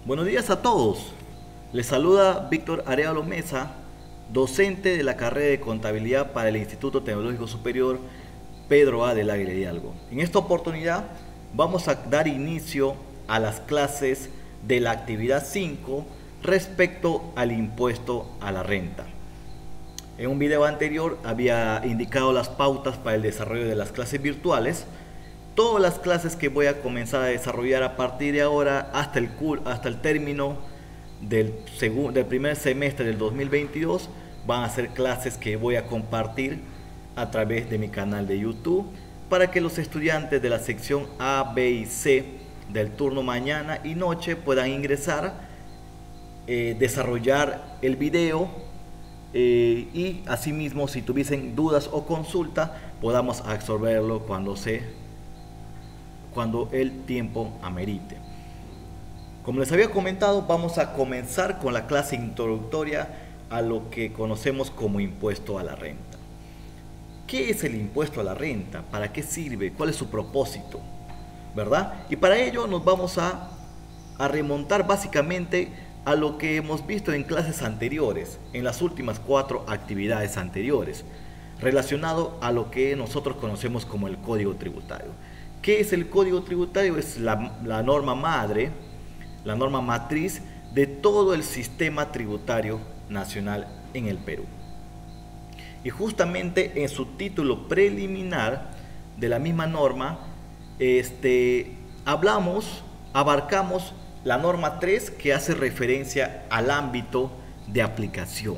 Buenos días a todos. Les saluda Víctor Arevalo Mesa, docente de la carrera de Contabilidad para el Instituto Tecnológico Superior Pedro A. del Águila Hidalgo. En esta oportunidad vamos a dar inicio a las clases de la actividad 5 respecto al impuesto a la renta. En un video anterior había indicado las pautas para el desarrollo de las clases virtuales. Todas las clases que voy a comenzar a desarrollar a partir de ahora hasta el término del primer semestre del 2022 van a ser clases que voy a compartir a través de mi canal de YouTube para que los estudiantes de la sección A, B y C del turno mañana y noche puedan ingresar, desarrollar el video y asimismo, si tuviesen dudas o consultas, podamos absorberlo cuando el tiempo amerite. Como les había comentado, vamos a comenzar con la clase introductoria a lo que conocemos como impuesto a la renta. ¿Qué es el impuesto a la renta? ¿Para qué sirve? ¿Cuál es su propósito? ¿Verdad? Y para ello nos vamos a remontar básicamente a lo que hemos visto en clases anteriores, en las últimas 4 actividades anteriores, relacionado a lo que nosotros conocemos como el Código Tributario. ¿Qué es el Código Tributario? Es la norma madre, la norma matriz de todo el sistema tributario nacional en el Perú. Y justamente en su título preliminar de la misma norma, abarcamos la norma 3, que hace referencia al ámbito de aplicación,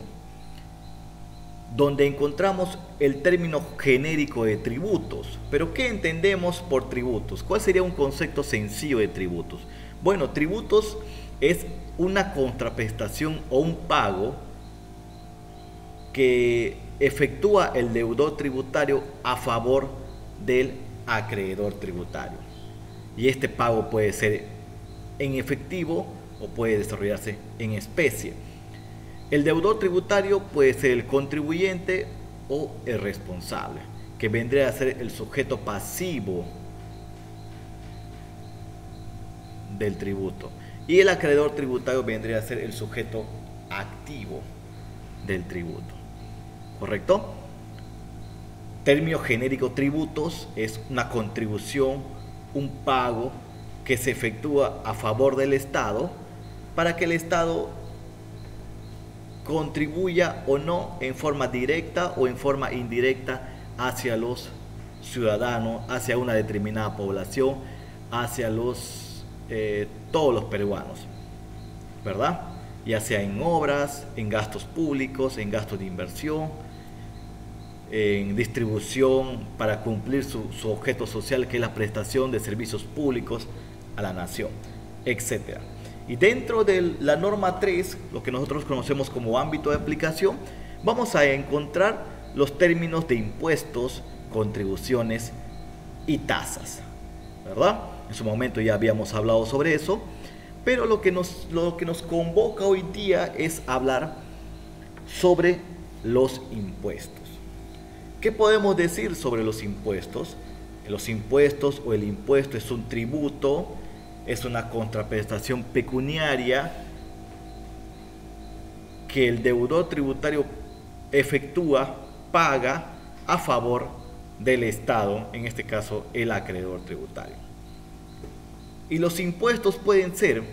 donde encontramos el término genérico de tributos. Pero ¿qué entendemos por tributos? ¿Cuál sería un concepto sencillo de tributos? Bueno, tributos es una contraprestación o un pago que efectúa el deudor tributario a favor del acreedor tributario. Y este pago puede ser en efectivo o puede desarrollarse en especie. El deudor tributario puede ser el contribuyente o el responsable, que vendría a ser el sujeto pasivo del tributo. Y el acreedor tributario vendría a ser el sujeto activo del tributo. ¿Correcto? Término genérico tributos es una contribución, un pago que se efectúa a favor del Estado para que el Estado contribuya o no en forma directa o en forma indirecta hacia los ciudadanos, hacia una determinada población, hacia todos los peruanos, ¿verdad? Ya sea en obras, en gastos públicos, en gastos de inversión, en distribución para cumplir su objeto social, que es la prestación de servicios públicos a la nación, etc. Y dentro de la norma 3, lo que nosotros conocemos como ámbito de aplicación, vamos a encontrar los términos de impuestos, contribuciones y tasas, ¿verdad? En su momento ya habíamos hablado sobre eso, pero lo que nos convoca hoy día es hablar sobre los impuestos. ¿Qué podemos decir sobre los impuestos? Los impuestos o el impuesto es un tributo, es una contraprestación pecuniaria que el deudor tributario efectúa, paga a favor del Estado, en este caso el acreedor tributario. Y los impuestos pueden ser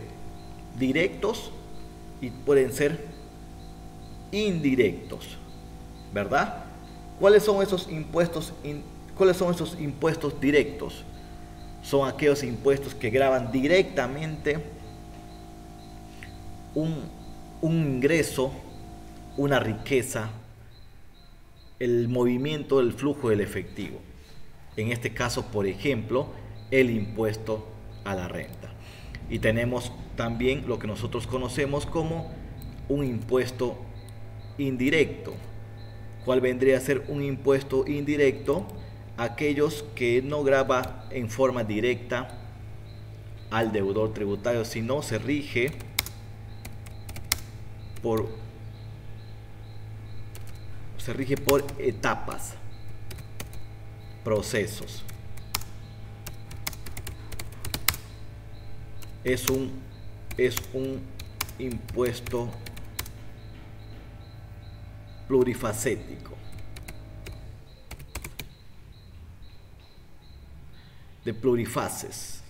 directos y pueden ser indirectos, ¿verdad? ¿Cuáles son esos impuestos directos? Son aquellos impuestos que gravan directamente un ingreso, una riqueza, el movimiento del flujo del efectivo. En este caso, por ejemplo, el impuesto a la renta. Y tenemos también lo que nosotros conocemos como un impuesto indirecto. ¿Cuál vendría a ser un impuesto indirecto? Aquellos que no grava en forma directa al deudor tributario, sino se rige por etapas, procesos. Es un es un impuesto plurifacético, de plurifases.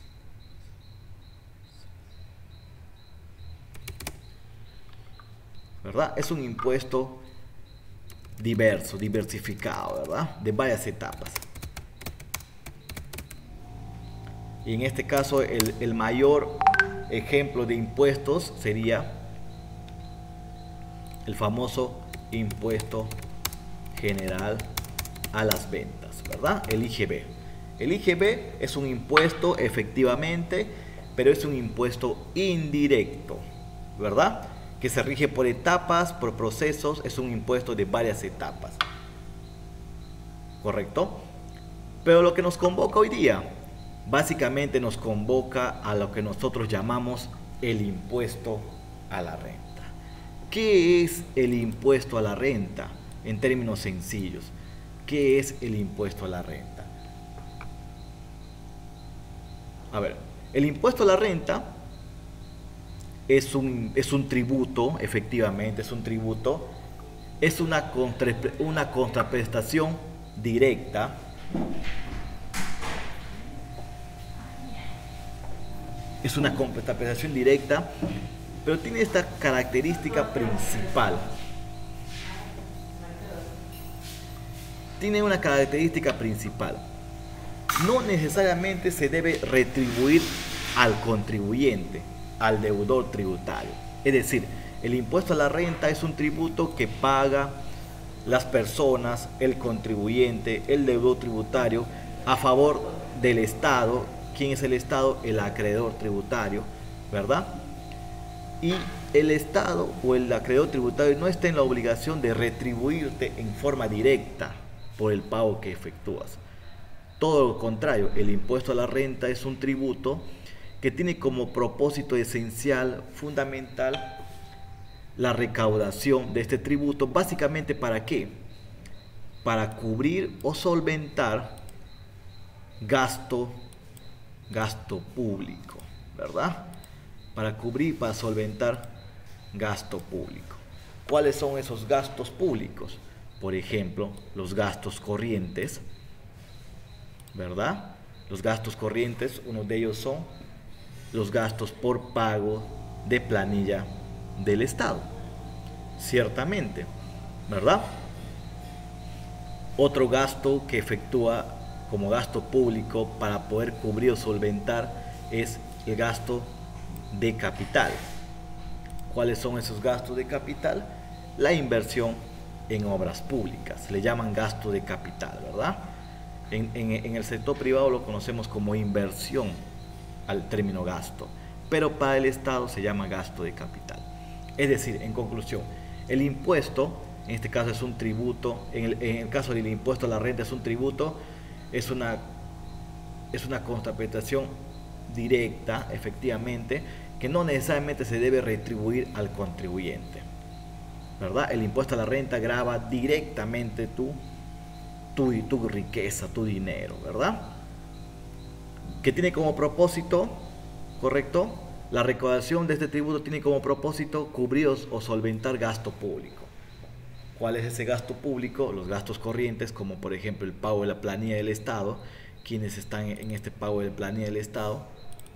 ¿Verdad? Es un impuesto diverso, diversificado, ¿verdad? De varias etapas. Y en este caso el mayor ejemplo de impuestos sería el famoso impuesto general a las ventas, ¿verdad? El IGB. El IGB es un impuesto efectivamente, pero es un impuesto indirecto, ¿verdad? Que se rige por etapas, por procesos, es un impuesto de varias etapas. ¿Correcto? Pero lo que nos convoca hoy día, básicamente nos convoca a lo que nosotros llamamos el impuesto a la renta. ¿Qué es el impuesto a la renta? En términos sencillos, ¿qué es el impuesto a la renta? A ver, el impuesto a la renta es un tributo, efectivamente, es un tributo, es una contraprestación directa es una contraprestación directa, pero tiene esta característica principal. Tiene una característica principal. No necesariamente se debe retribuir al contribuyente, al deudor tributario. Es decir, el impuesto a la renta es un tributo que paga las personas, el contribuyente, el deudor tributario, a favor del Estado. ¿Quién es el Estado? El acreedor tributario, ¿verdad? Y el Estado o el acreedor tributario no está en la obligación de retribuirte en forma directa por el pago que efectúas. Todo lo contrario, el impuesto a la renta es un tributo que tiene como propósito esencial, fundamental, la recaudación de este tributo. ¿Básicamente para qué? Para cubrir o solventar gasto público, ¿verdad? Para cubrir, para solventar gasto público. ¿Cuáles son esos gastos públicos? Por ejemplo, los gastos corrientes, ¿verdad? Los gastos corrientes, uno de ellos son los gastos por pago de planilla del Estado, ciertamente, ¿verdad? Otro gasto que efectúa como gasto público para poder cubrir o solventar es el gasto de capital. ¿Cuáles son esos gastos de capital? La inversión en obras públicas, le llaman gasto de capital, ¿verdad? En el sector privado lo conocemos como inversión al término gasto, pero para el Estado se llama gasto de capital. Es decir, en conclusión, el impuesto, en este caso es un tributo, en el caso del impuesto a la renta es un tributo, es una contraprestación directa, efectivamente, que no necesariamente se debe retribuir al contribuyente, ¿verdad? El impuesto a la renta grava directamente tu riqueza, tu dinero, ¿verdad? Que tiene como propósito, ¿correcto? La recaudación de este tributo tiene como propósito cubrir o solventar gasto público. ¿Cuál es ese gasto público? Los gastos corrientes, como por ejemplo el pago de la planilla del Estado. Quienes están en este pago de la planilla del Estado,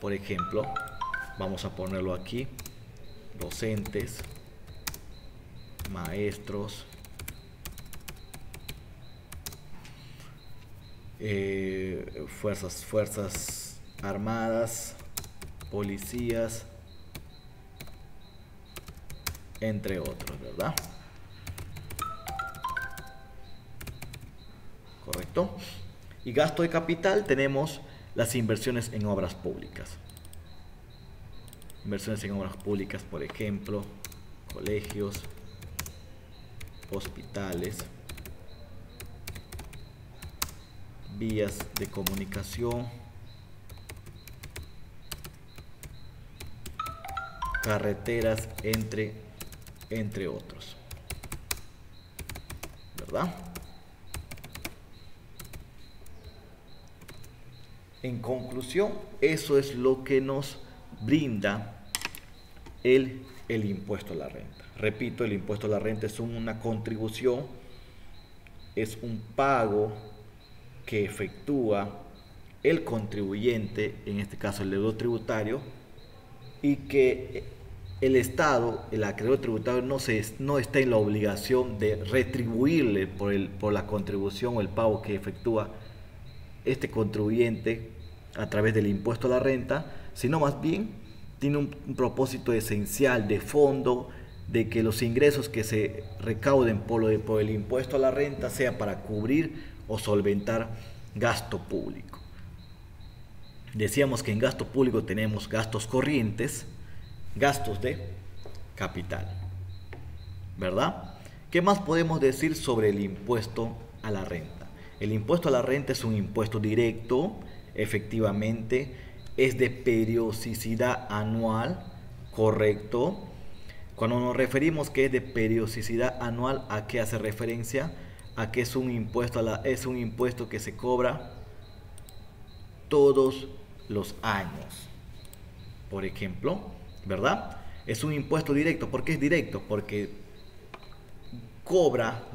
por ejemplo, vamos a ponerlo aquí: docentes, maestros, fuerzas armadas, policías, entre otros, ¿verdad? ¿Correcto? Y gasto de capital tenemos las inversiones en obras públicas. Inversiones en obras públicas, por ejemplo, colegios, hospitales, vías de comunicación, carreteras, entre otros, ¿verdad? En conclusión, eso es lo que nos brinda el impuesto a la renta. Repito, el impuesto a la renta es una contribución, es un pago que efectúa el contribuyente, en este caso el deudor tributario, y que el Estado, el acreedor tributario, no está en la obligación de retribuirle por la contribución o el pago que efectúa este contribuyente a través del impuesto a la renta, sino más bien tiene un propósito esencial de fondo, de que los ingresos que se recauden por el impuesto a la renta sea para cubrir o solventar gasto público. Decíamos que en gasto público tenemos gastos corrientes, gastos de capital, ¿verdad? ¿Qué más podemos decir sobre el impuesto a la renta? El impuesto a la renta es un impuesto directo, efectivamente, es de periodicidad anual, correcto. Cuando nos referimos que es de periodicidad anual, ¿a qué hace referencia? A que es un impuesto que se cobra todos los años. Por ejemplo, ¿verdad? Es un impuesto directo. ¿Por qué es directo? Porque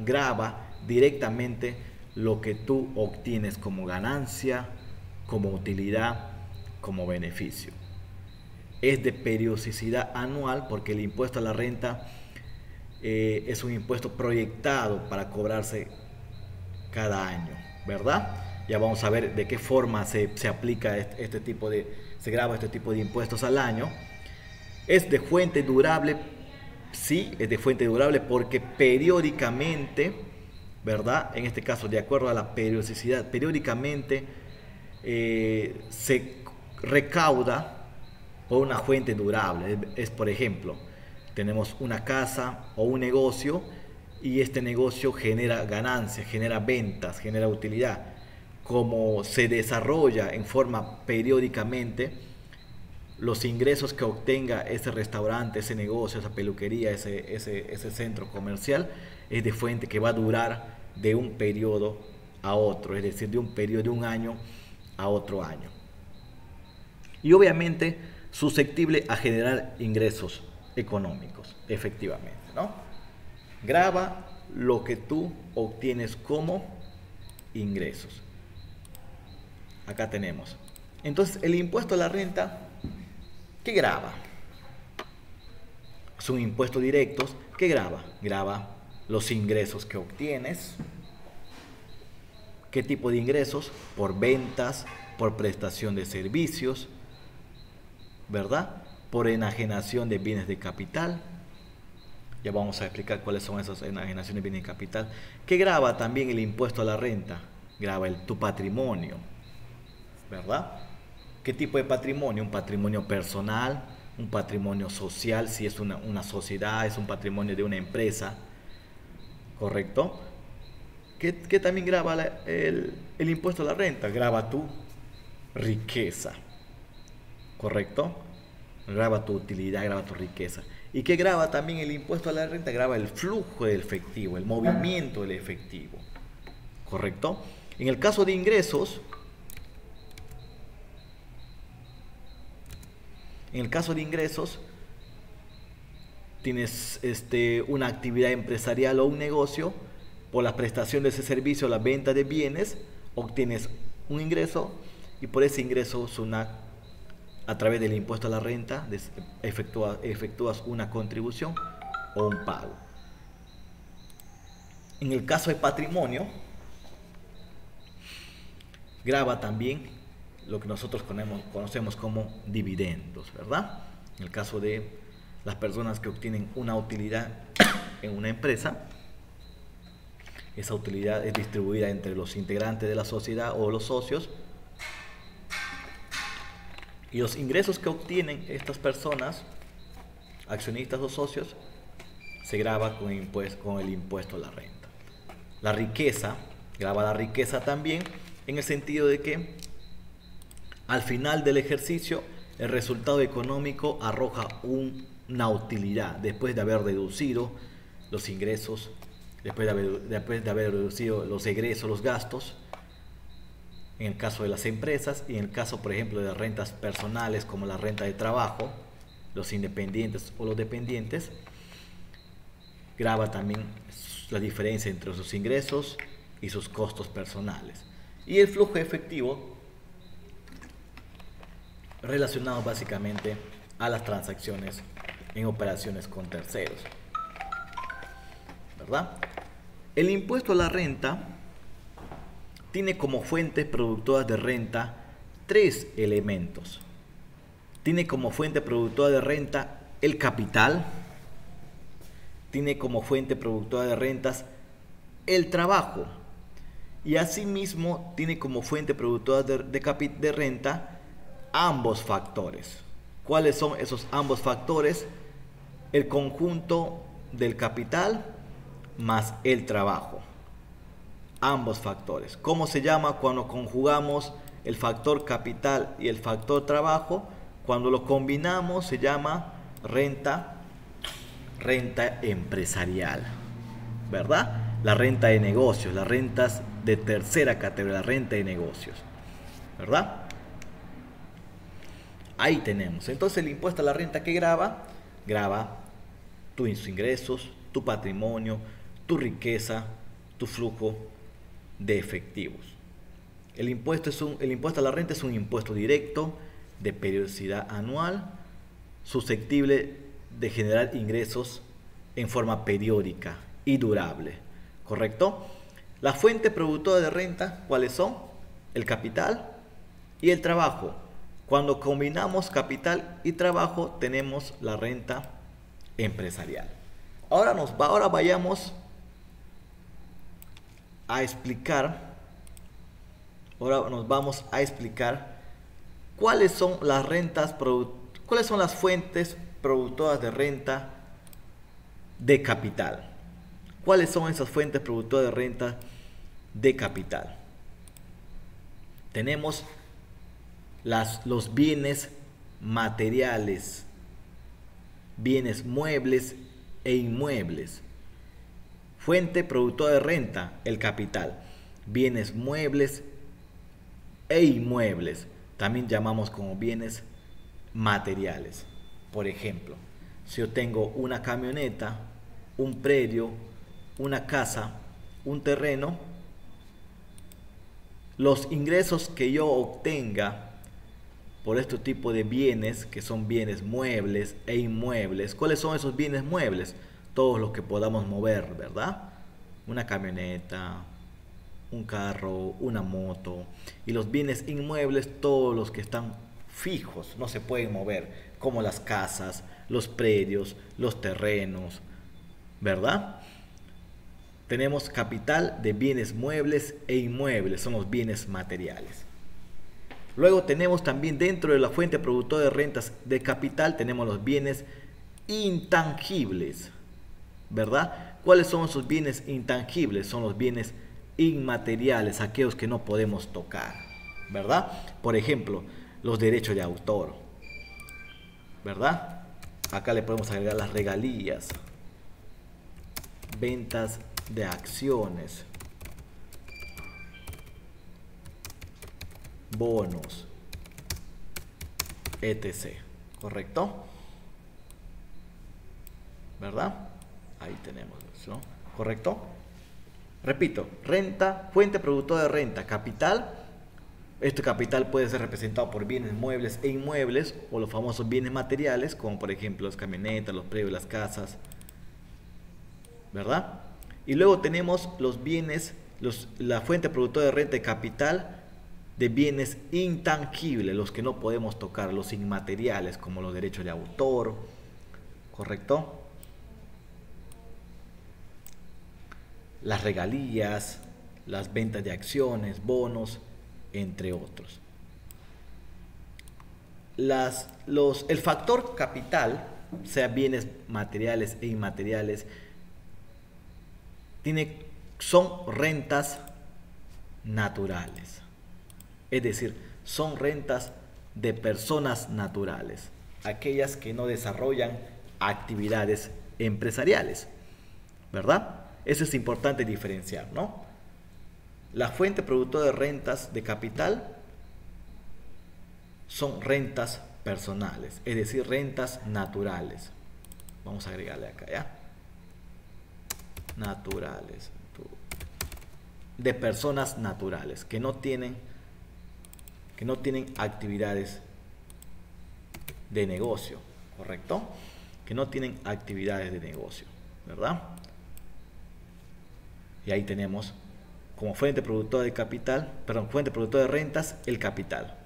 grava directamente lo que tú obtienes como ganancia, como utilidad, como beneficio. Es de periodicidad anual porque el impuesto a la renta es un impuesto proyectado para cobrarse cada año, ¿verdad? Ya vamos a ver de qué forma se aplica se graba este tipo de impuestos al año. Es de fuente durable, sí, es de fuente durable porque periódicamente, ¿verdad? En este caso, de acuerdo a la periodicidad, periódicamente se recauda por una fuente durable. Es, por ejemplo, tenemos una casa o un negocio y este negocio genera ganancias, genera ventas, genera utilidad. Como se desarrolla en forma periódicamente, los ingresos que obtenga ese restaurante, ese negocio, esa peluquería, ese centro comercial, es de fuente que va a durar de un periodo a otro, es decir, de un periodo de un año a otro año. Y obviamente susceptible a generar ingresos económicos, efectivamente, ¿no? Grava lo que tú obtienes como ingresos. Acá tenemos. Entonces, el impuesto a la renta, ¿qué grava? Son impuestos directos. ¿Qué grava? Grava los ingresos que obtienes. ¿Qué tipo de ingresos? Por ventas, por prestación de servicios, ¿verdad? Por enajenación de bienes de capital. Ya vamos a explicar cuáles son esas enajenaciones de bienes de capital. ¿Qué grava también el impuesto a la renta? Grava tu patrimonio, ¿verdad? ¿Qué tipo de patrimonio? Un patrimonio personal, un patrimonio social, si es una sociedad, es un patrimonio de una empresa, ¿correcto? ¿Qué también grava el impuesto a la renta? Grava tu riqueza, ¿correcto? Grava tu utilidad, grava tu riqueza. ¿Y qué grava también el impuesto a la renta? Grava el flujo del efectivo, el movimiento del efectivo, ¿correcto? En el caso de ingresos, tienes una actividad empresarial o un negocio, por la prestación de ese servicio, la venta de bienes, obtienes un ingreso y por ese ingreso a través del impuesto a la renta efectúas una contribución o un pago. En el caso de patrimonio, grava también lo que nosotros conocemos como dividendos, ¿verdad? En el caso de las personas que obtienen una utilidad en una empresa, esa utilidad es distribuida entre los integrantes de la sociedad o los socios, y los ingresos que obtienen estas personas, accionistas o socios, se grava con el impuesto a la renta. La riqueza, grava la riqueza también, en el sentido de que al final del ejercicio el resultado económico arroja una utilidad después de haber reducido los ingresos, después de haber reducido los egresos, los gastos, en el caso de las empresas, y en el caso, por ejemplo, de las rentas personales como la renta de trabajo, los independientes o los dependientes, grava también la diferencia entre sus ingresos y sus costos personales. Y el flujo efectivo relacionado básicamente a las transacciones en operaciones con terceros, ¿verdad? El impuesto a la renta tiene como fuentes productoras de renta tres elementos. Tiene como fuente productora de renta el capital, tiene como fuente productora de rentas el trabajo y asimismo tiene como fuente productora de renta ambos factores. ¿Cuáles son esos ambos factores? El conjunto del capital más el trabajo. Ambos factores. ¿Cómo se llama cuando conjugamos el factor capital y el factor trabajo? Cuando lo combinamos se llama renta empresarial, ¿verdad? La renta de negocios, las rentas de tercera categoría, la renta de negocios, ¿verdad? Ahí tenemos. Entonces el impuesto a la renta que grava tus ingresos, tu patrimonio, tu riqueza, tu flujo de efectivos. El impuesto a la renta es un impuesto directo de periodicidad anual, susceptible de generar ingresos en forma periódica y durable, ¿correcto? Las fuentes productoras de renta, ¿cuáles son? El capital y el trabajo. Cuando combinamos capital y trabajo tenemos la renta empresarial. Ahora vayamos a explicar, ahora nos vamos a explicar cuáles son las fuentes productoras de renta de capital. ¿Cuáles son esas fuentes productoras de renta de capital? Tenemos los bienes materiales, bienes muebles e inmuebles. Fuente productora de renta, el capital. Bienes muebles e inmuebles, también llamamos como bienes materiales. Por ejemplo, si yo tengo una camioneta, un predio, una casa, un terreno, los ingresos que yo obtenga por este tipo de bienes, que son bienes muebles e inmuebles. ¿Cuáles son esos bienes muebles? Todos los que podamos mover, ¿verdad? Una camioneta, un carro, una moto. Y los bienes inmuebles, todos los que están fijos, no se pueden mover, como las casas, los predios, los terrenos, ¿verdad? Tenemos capital de bienes muebles e inmuebles, son los bienes materiales. Luego tenemos también dentro de la fuente productora de rentas de capital, tenemos los bienes intangibles, ¿verdad? ¿Cuáles son esos bienes intangibles? Son los bienes inmateriales, aquellos que no podemos tocar, ¿verdad? Por ejemplo, los derechos de autor, ¿verdad? Acá le podemos agregar las regalías, ventas de acciones, bonos, etc. ¿Correcto? ¿Verdad? Ahí tenemos eso, ¿no? ¿Correcto? Repito, renta, fuente productora de renta, capital. Este capital puede ser representado por bienes muebles e inmuebles o los famosos bienes materiales, como por ejemplo las camionetas, los predios, las casas, ¿verdad? Y luego tenemos los bienes, la fuente productora de renta de capital de bienes intangibles, los que no podemos tocar, los inmateriales, como los derechos de autor, ¿correcto? Las regalías, las ventas de acciones, bonos, entre otros. El factor capital, sea bienes materiales e inmateriales, son rentas naturales. Es decir, son rentas de personas naturales, aquellas que no desarrollan actividades empresariales, ¿verdad? Eso es importante diferenciar, ¿no? La fuente productora de rentas de capital son rentas personales, es decir, rentas naturales. Vamos a agregarle acá, ¿ya? Naturales, de personas naturales que no tienen actividades de negocio, ¿correcto? Que no tienen actividades de negocio, ¿verdad? Y ahí tenemos como fuente productora de capital, perdón, fuente productora de rentas, el capital,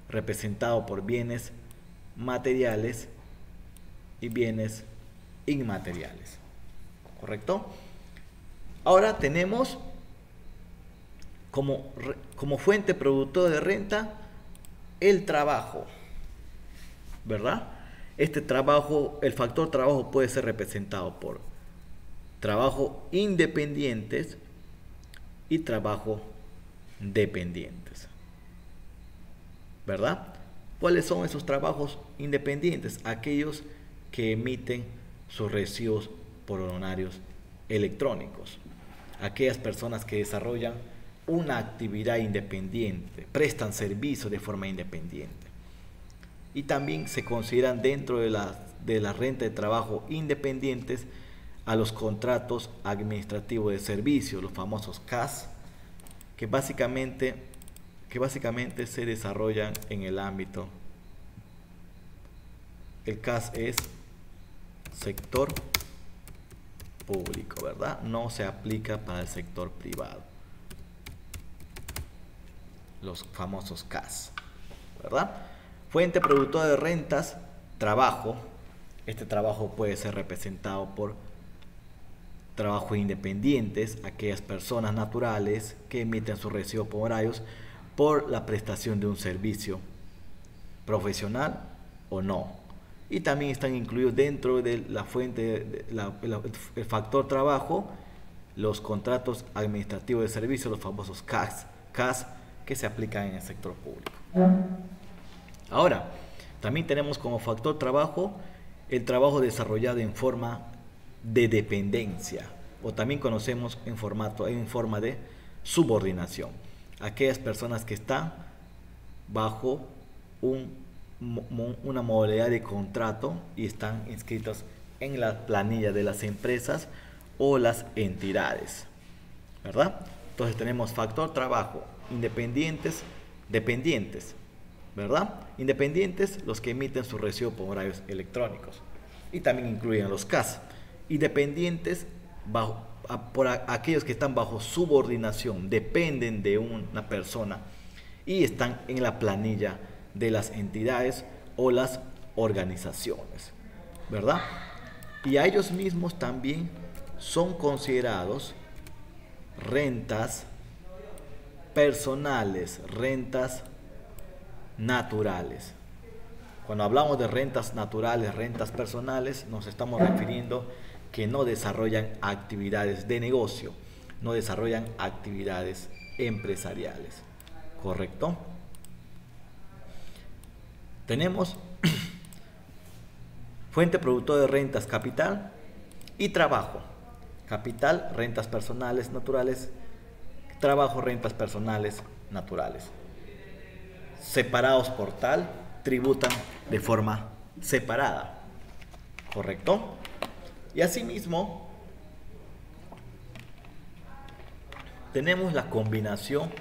representado por bienes materiales y bienes inmateriales, ¿correcto? Ahora tenemos como fuente productora de renta el trabajo, ¿verdad? Este trabajo, el factor trabajo puede ser representado por trabajo independientes y trabajo dependientes, ¿verdad? ¿Cuáles son esos trabajos independientes? Aquellos que emiten sus recibos por honorarios electrónicos. Aquellas personas que desarrollan una actividad independiente, prestan servicio de forma independiente. Y también se consideran dentro de la renta de trabajo independientes a los contratos administrativos de servicio, los famosos CAS, que básicamente se desarrollan en el ámbito. El CAS es sector público, ¿verdad? No se aplica para el sector privado. Los famosos CAS, ¿verdad? Fuente productora de rentas, trabajo. Este trabajo puede ser representado por trabajos independientes, aquellas personas naturales que emiten sus recibos por horarios por la prestación de un servicio profesional o no. Y también están incluidos dentro de la fuente, el factor trabajo, los contratos administrativos de servicio, los famosos CAS, que se aplican en el sector público. Ahora, también tenemos como factor trabajo el trabajo desarrollado en forma de dependencia, o también conocemos en forma de subordinación. Aquellas personas que están bajo una modalidad de contrato y están inscritos en la planilla de las empresas o las entidades, ¿verdad? Entonces tenemos factor trabajo, independientes, dependientes, ¿verdad? Independientes, los que emiten su recibo por horarios electrónicos, y también incluyen los CAS. Y dependientes, por aquellos que están bajo subordinación, dependen de una persona y están en la planilla de las entidades o las organizaciones, ¿verdad? Y a ellos mismos también son considerados rentas personales, rentas naturales. Cuando hablamos de rentas naturales, rentas personales, nos estamos refiriendo que no desarrollan actividades de negocio, no desarrollan actividades empresariales, ¿correcto? Tenemos fuente productora de rentas, capital y trabajo. Capital, rentas personales naturales; trabajo, rentas personales naturales. Separados por tal, tributan de forma separada, ¿correcto? Y asimismo tenemos la combinación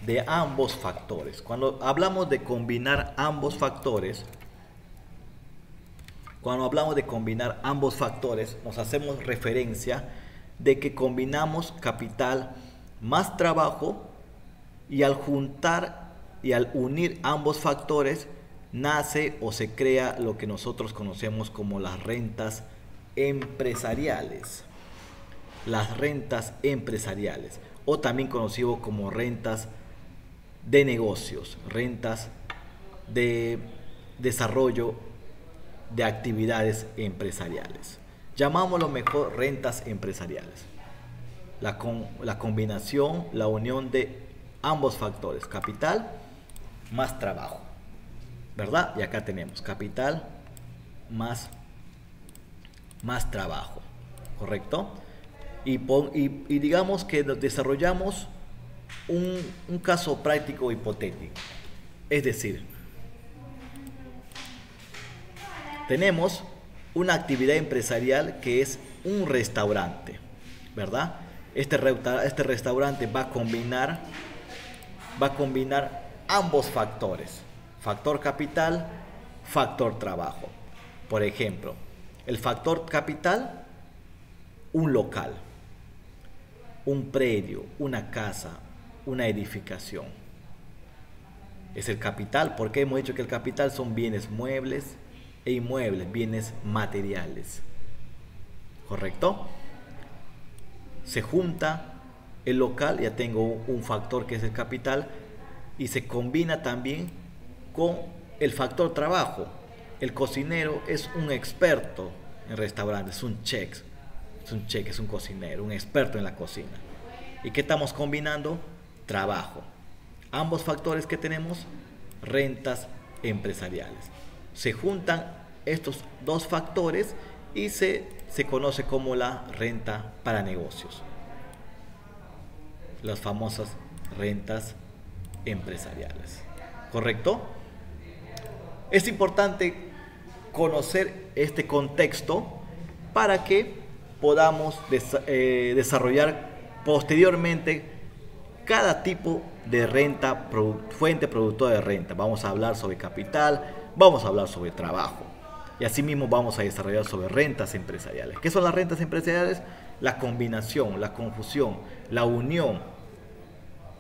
de ambos factores. Cuando hablamos de combinar ambos factores, nos hacemos referencia de que combinamos capital más trabajo, y al juntar y al unir ambos factores nace o se crea lo que nosotros conocemos como las rentas empresariales. Las rentas empresariales, o también conocido como rentas de negocios, rentas de desarrollo de actividades empresariales. Llamámoslo mejor rentas empresariales. La combinación, la unión de ambos factores, capital más trabajo, ¿verdad? Y acá tenemos capital más trabajo, ¿correcto? Y digamos que desarrollamos un caso práctico hipotético. Es decir, tenemos una actividad empresarial que es un restaurante, ¿verdad? Este restaurante va a combinar ambos factores, factor capital, factor trabajo. Por ejemplo, el factor capital, un local, un predio, una casa, una edificación. Es el capital, porque hemos dicho que el capital son bienes muebles e inmuebles, bienes materiales. ¿Correcto? Se junta el local, ya tengo un factor que es el capital, y se combina también con el factor trabajo. El cocinero es un experto en restaurantes, es un chef, es un cocinero, un experto en la cocina. ¿Y qué estamos combinando? Trabajo. Ambos factores que tenemos, rentas empresariales. Se juntan estos dos factores y se conoce como la renta para negocios. Las famosas rentas empresariales. ¿Correcto? Es importante conocer este contexto para que podamos desarrollar posteriormente cada tipo de renta, fuente productora de renta. Vamos a hablar sobre capital, vamos a hablar sobre trabajo y asimismo vamos a desarrollar sobre rentas empresariales. ¿Qué son las rentas empresariales? La combinación, la confusión, la unión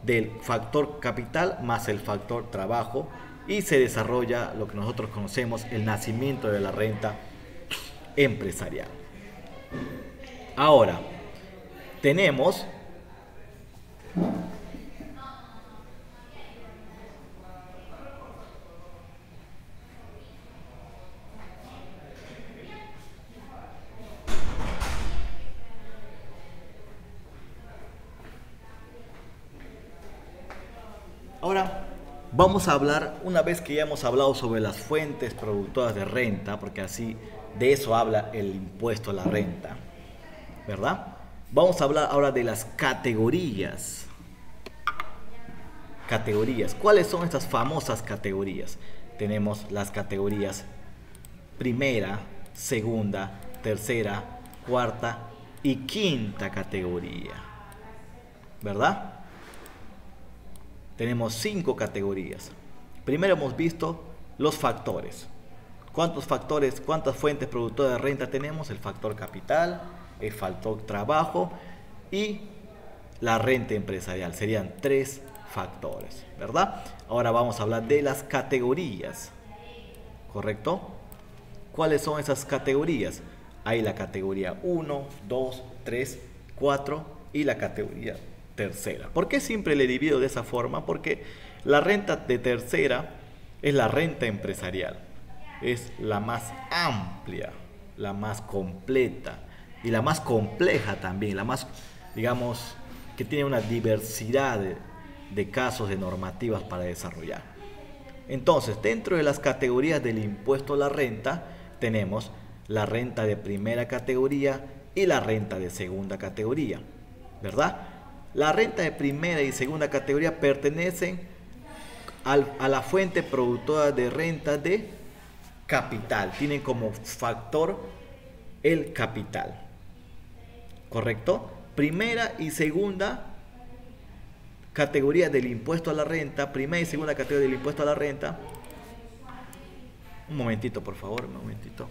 del factor capital más el factor trabajo, y se desarrolla lo que nosotros conocemos el nacimiento de la renta empresarial. Ahora tenemos vamos a hablar, una vez que ya hemos hablado sobre las fuentes productoras de renta, porque así de eso habla el impuesto a la renta, ¿verdad? Vamos a hablar ahora de las categorías. Categorías. ¿Cuáles son estas famosas categorías? Tenemos las categorías primera, segunda, tercera, cuarta y quinta categoría, ¿verdad? Tenemos 5 categorías. Primero hemos visto los factores. ¿Cuántos factores, cuántas fuentes productoras de renta tenemos? El factor capital, el factor trabajo y la renta empresarial. Serían 3 factores, ¿verdad? Ahora vamos a hablar de las categorías. ¿Correcto? ¿Cuáles son esas categorías? Hay la categoría 1, 2, 3, 4 y la categoría tercera. ¿Por qué siempre le divido de esa forma? Porque la renta de tercera es la renta empresarial. Es la más amplia, la más completa y la más compleja también, la más, digamos, que tiene una diversidad de casos, de normativas para desarrollar. Entonces, dentro de las categorías del impuesto a la renta, tenemos la renta de primera categoría y la renta de segunda categoría, ¿verdad? La renta de primera y segunda categoría pertenecen a la fuente productora de renta de capital. Tienen como factor el capital. ¿Correcto? Primera y segunda categoría del impuesto a la renta. Primera y segunda categoría del impuesto a la renta. Un momentito, por favor, un momentito.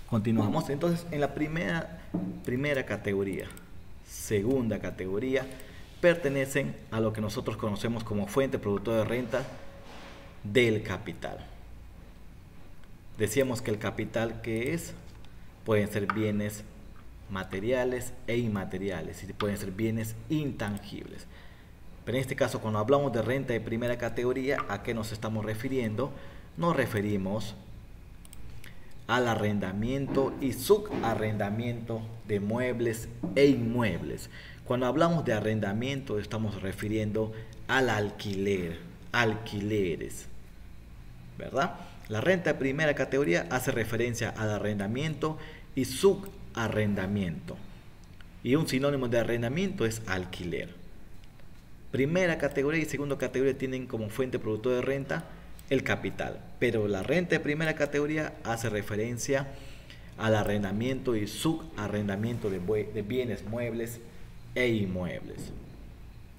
Continuamos entonces en la primera categoría, segunda categoría, pertenecen a lo que nosotros conocemos como fuente productora de renta del capital. Decíamos que el capital, ¿qué es? Pueden ser bienes materiales e inmateriales y pueden ser bienes intangibles. Pero en este caso, cuando hablamos de renta de primera categoría, ¿a qué nos estamos refiriendo? Nos referimos al arrendamiento y subarrendamiento de muebles e inmuebles. Cuando hablamos de arrendamiento estamos refiriendo al alquiler, alquileres, ¿verdad? La renta de primera categoría hace referencia al arrendamiento y subarrendamiento. Y un sinónimo de arrendamiento es alquiler. Primera categoría y segunda categoría tienen como fuente productora de renta el capital, pero la renta de primera categoría hace referencia al arrendamiento y subarrendamiento de bienes muebles e inmuebles.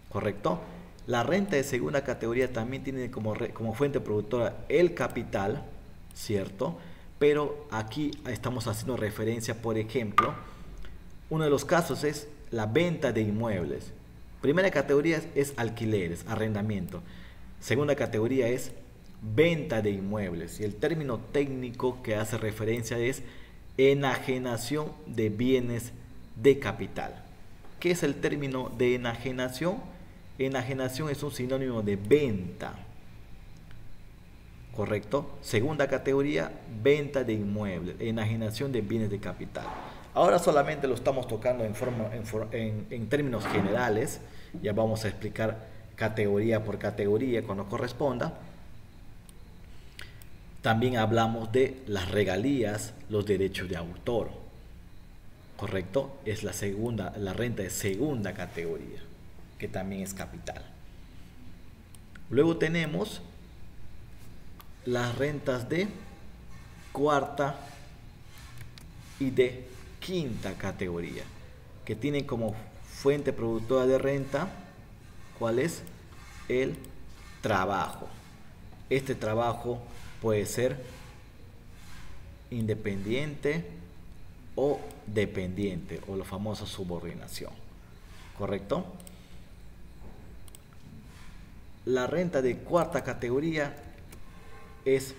¿Correcto? La renta de segunda categoría también tiene como fuente productora el capital, ¿cierto? Pero aquí estamos haciendo referencia, por ejemplo, uno de los casos es la venta de inmuebles. Primera categoría es alquileres, arrendamiento. Segunda categoría es venta de inmuebles. Y el término técnico que hace referencia es enajenación de bienes de capital. ¿Qué es el término de enajenación? Enajenación es un sinónimo de venta. ¿Correcto? Segunda categoría, venta de inmuebles, enajenación de bienes de capital. Ahora solamente lo estamos tocando en términos generales. Ya vamos a explicar categoría por categoría cuando corresponda. También hablamos de las regalías, los derechos de autor. ¿Correcto? Es la renta de segunda categoría, que también es capital. Luego tenemos las rentas de cuarta y de quinta categoría, que tienen como fuente productora de renta, ¿cuál es? El trabajo. Este trabajo puede ser independiente o dependiente, o la famosa subordinación. ¿Correcto? La renta de cuarta categoría es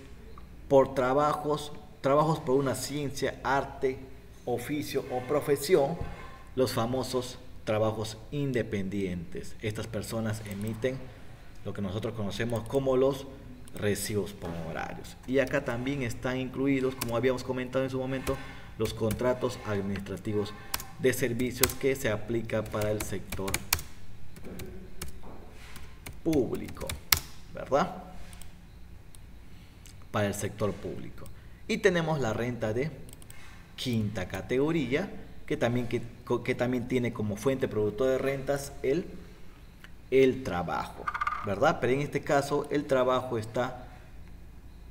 por trabajos por una ciencia, arte, oficio o profesión, los famosos trabajos independientes. Estas personas emiten lo que nosotros conocemos como los recibos por honorarios. Y acá también están incluidos, como habíamos comentado en su momento, los contratos administrativos de servicios que se aplica para el sector público, ¿verdad? Para el sector público. Y tenemos la renta de quinta categoría, que también tiene como fuente productora de rentas el trabajo, ¿verdad? Pero en este caso el trabajo está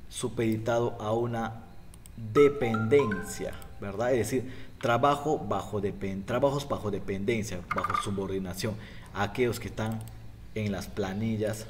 supeditado a una dependencia, ¿verdad? Es decir, trabajos bajo dependencia, bajo subordinación, aquellos que están en las planillas